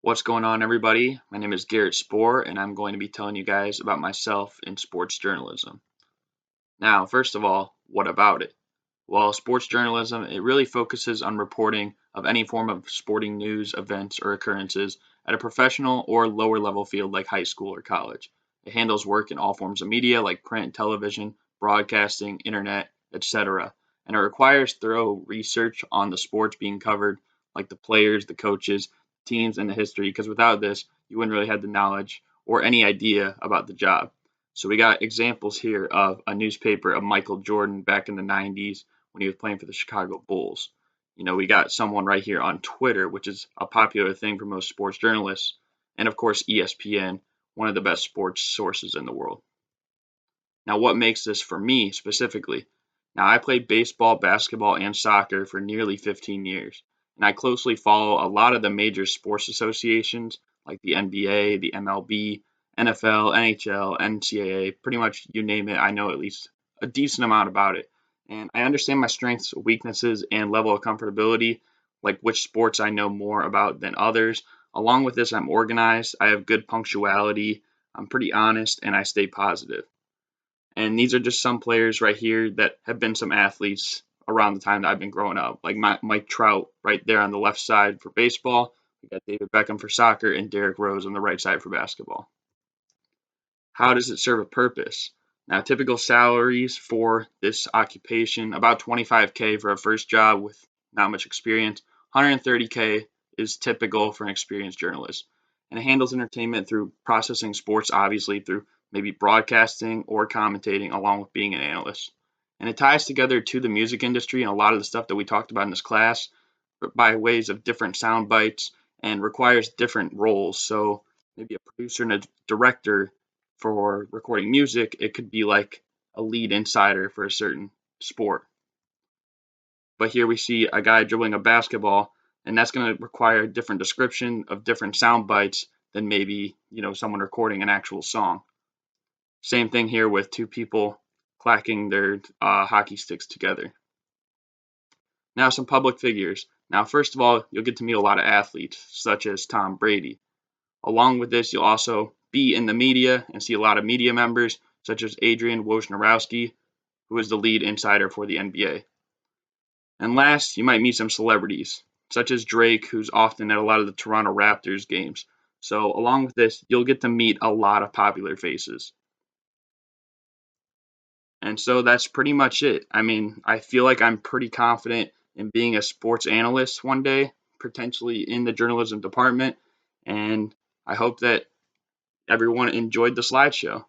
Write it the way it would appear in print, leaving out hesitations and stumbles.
What's going on, everybody? My name is Garrett Spohr, and I'm going to be telling you guys about myself in sports journalism. Now, first of all, what about it? Well, sports journalism, it really focuses on reporting of any form of sporting news, events, or occurrences at a professional or lower level field like high school or college. It handles work in all forms of media like print, television, broadcasting, internet, etc. And it requires thorough research on the sports being covered, like the players, the coaches, teams, and the history, because without this, you wouldn't really have the knowledge or any idea about the job. So we got examples here of a newspaper of Michael Jordan back in the 90s when he was playing for the Chicago Bulls. We got someone right here on Twitter, which is a popular thing for most sports journalists, and of course ESPN, one of the best sports sources in the world. Now, what makes this for me specifically? Now, I played baseball, basketball, and soccer for nearly 15 years, and I closely follow a lot of the major sports associations like the NBA, the MLB, NFL, NHL, NCAA, pretty much you name it, I know at least a decent amount about it. And I understand my strengths, weaknesses, and level of comfortability, like which sports I know more about than others. Along with this, I'm organized, I have good punctuality, I'm pretty honest, and I stay positive. And these are just some players right here that have been some athletes around the time that I've been growing up, like Mike Trout right there on the left side for baseball. We got David Beckham for soccer and Derrick Rose on the right side for basketball. How does it serve a purpose? Now, typical salaries for this occupation about 25K for a first job with not much experience. 130K is typical for an experienced journalist. And it handles entertainment through processing sports, obviously, through maybe broadcasting or commentating, along with being an analyst. And it ties together to the music industry and a lot of the stuff that we talked about in this class by ways of different sound bites and requires different roles. So maybe a producer and a director for recording music, it could be like a lead insider for a certain sport. But here we see a guy dribbling a basketball, and that's going to require a different description of different sound bites than maybe, someone recording an actual song. Same thing here with two people clacking their hockey sticks together. Now, some public figures. Now, first of all, you'll get to meet a lot of athletes, such as Tom Brady. Along with this, you'll also be in the media and see a lot of media members, such as Adrian Wojnarowski, who is the lead insider for the NBA. And last, you might meet some celebrities, such as Drake, who's often at a lot of the Toronto Raptors games. So, along with this, you'll get to meet a lot of popular faces. And so that's pretty much it. I mean, I feel like I'm pretty confident in being a sports analyst one day, potentially in the journalism department. And I hope that everyone enjoyed the slideshow.